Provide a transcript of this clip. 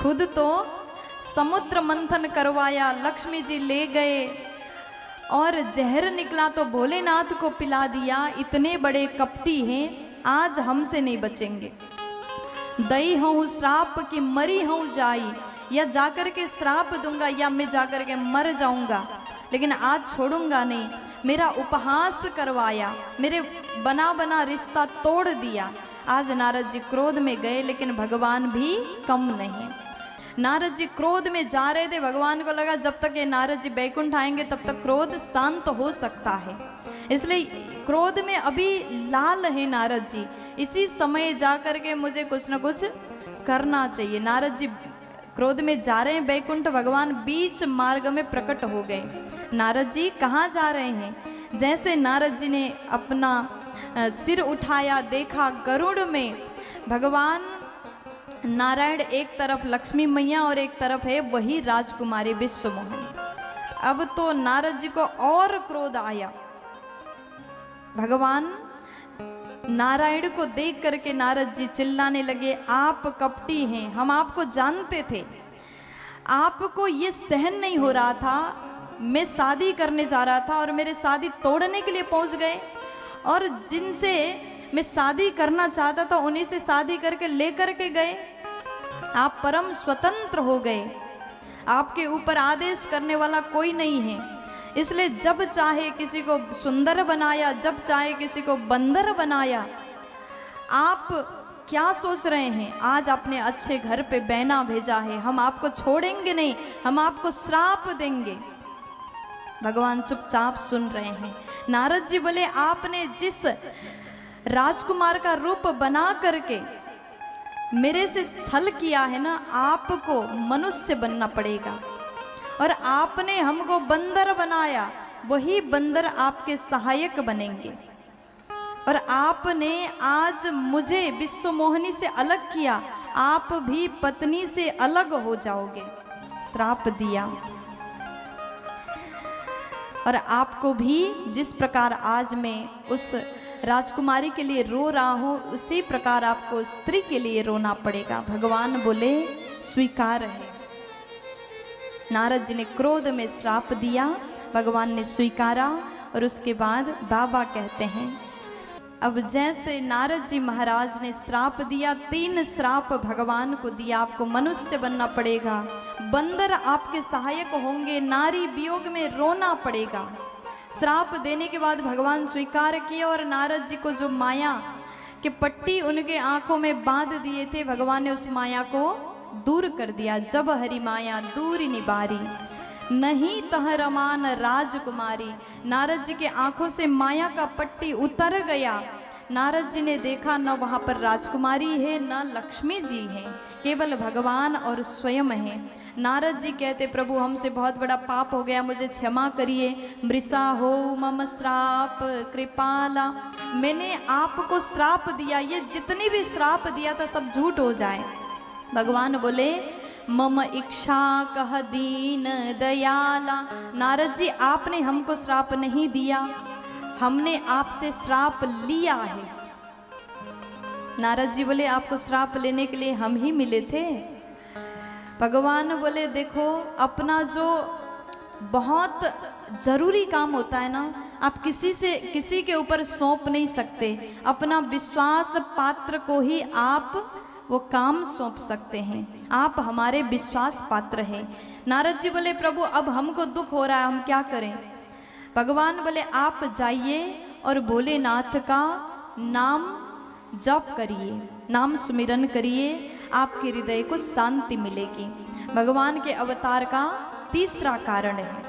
खुद तो समुद्र मंथन करवाया, लक्ष्मी जी ले गए और जहर निकला तो भोलेनाथ को पिला दिया। इतने बड़े कपटी हैं, आज हमसे नहीं बचेंगे। दई हूँ श्राप की मरी हूँ जाई, या जाकर के श्राप दूंगा या मैं जाकर के मर जाऊंगा, लेकिन आज छोड़ूंगा नहीं। मेरा उपहास करवाया, मेरे बना बना रिश्ता तोड़ दिया। आज नारद जी क्रोध में गए, लेकिन भगवान भी कम नहीं। नारद जी क्रोध में जा रहे थे, भगवान को लगा जब तक ये नारद जी बैकुंठ आएंगे तब तक क्रोध शांत हो सकता है, इसलिए क्रोध में अभी लाल है नारद जी, इसी समय जा करके मुझे कुछ न कुछ करना चाहिए। नारद जी क्रोध में जा रहे हैं बैकुंठ, भगवान बीच मार्ग में प्रकट हो गए। नारद जी कहाँ जा रहे हैं? जैसे नारद जी ने अपना सिर उठाया, देखा गरुड़ में भगवान नारायण, एक तरफ लक्ष्मी मैया और एक तरफ है वही राजकुमारी विश्वमोहन। अब तो नारद जी को और क्रोध आया। भगवान नारायण को देख करके नारद जी चिल्लाने लगे, आप कपटी हैं, हम आपको जानते थे, आपको ये सहन नहीं हो रहा था, मैं शादी करने जा रहा था और मेरे शादी तोड़ने के लिए पहुंच गए, और जिनसे मैं शादी करना चाहता था उन्हीं से शादी करके लेकर के गए। आप परम स्वतंत्र हो गए, आपके ऊपर आदेश करने वाला कोई नहीं है, इसलिए जब चाहे किसी को सुंदर बनाया, जब चाहे किसी को बंदर बनाया। आप क्या सोच रहे हैं? आज आपने अच्छे घर पे बहना भेजा है, हम आपको छोड़ेंगे नहीं, हम आपको श्राप देंगे। भगवान चुपचाप सुन रहे हैं। नारद जी बोले, आपने जिस राजकुमार का रूप बना करके मेरे से छल किया है ना, आपको मनुष्य बनना पड़ेगा, और आपने हमको बंदर बनाया, वही बंदर आपके सहायक बनेंगे, और आपने आज मुझे विश्वमोहिनी से अलग किया, आप भी पत्नी से अलग हो जाओगे। श्राप दिया। और आपको भी जिस प्रकार आज मैं उस राजकुमारी के लिए रो रहा हूं, उसी प्रकार आपको स्त्री के लिए रोना पड़ेगा। भगवान बोले स्वीकार है। नारद जी ने क्रोध में श्राप दिया, भगवान ने स्वीकारा, और उसके बाद बाबा कहते हैं, अब जैसे नारद जी महाराज ने श्राप दिया, 3 श्राप भगवान को दिया, आपको मनुष्य बनना पड़ेगा, बंदर आपके सहायक होंगे, नारी वियोग में रोना पड़ेगा। श्राप देने के बाद भगवान स्वीकार किए, और नारद जी को जो माया के पट्टी उनके आंखों में बांध दिए थे, भगवान ने उस माया को दूर कर दिया। जब हरि माया दूर निबारी, नहीं तह रमान राजकुमारी। नारद जी के आंखों से माया का पट्टी उतर गया। नारद जी ने देखा न वहाँ पर राजकुमारी है, न लक्ष्मी जी हैं, केवल भगवान और स्वयं हैं। नारद जी कहते, प्रभु हमसे बहुत बड़ा पाप हो गया, मुझे क्षमा करिए। मृषा हो मम श्राप कृपाला, मैंने आपको श्राप दिया, ये जितनी भी श्राप दिया था सब झूठ हो जाए। भगवान बोले, मम इच्छा कह दीन दयाला। नारद जी आपने हमको श्राप नहीं दिया, हमने आपसे श्राप लिया है। नारद जी बोले, आपको श्राप लेने के लिए हम ही मिले थे। भगवान बोले, देखो अपना जो बहुत जरूरी काम होता है ना, आप किसी के ऊपर सौंप नहीं सकते, अपना विश्वास पात्र को ही आप वो काम सौंप सकते हैं, आप हमारे विश्वास पात्र हैं। नारद जी बोले, प्रभु अब हमको दुख हो रहा है, हम क्या करें? भगवान बोले, आप जाइए और भोलेनाथ का नाम जप करिए, नाम सुमिरन करिए, आपके हृदय को शांति मिलेगी। भगवान के अवतार का तीसरा कारण है,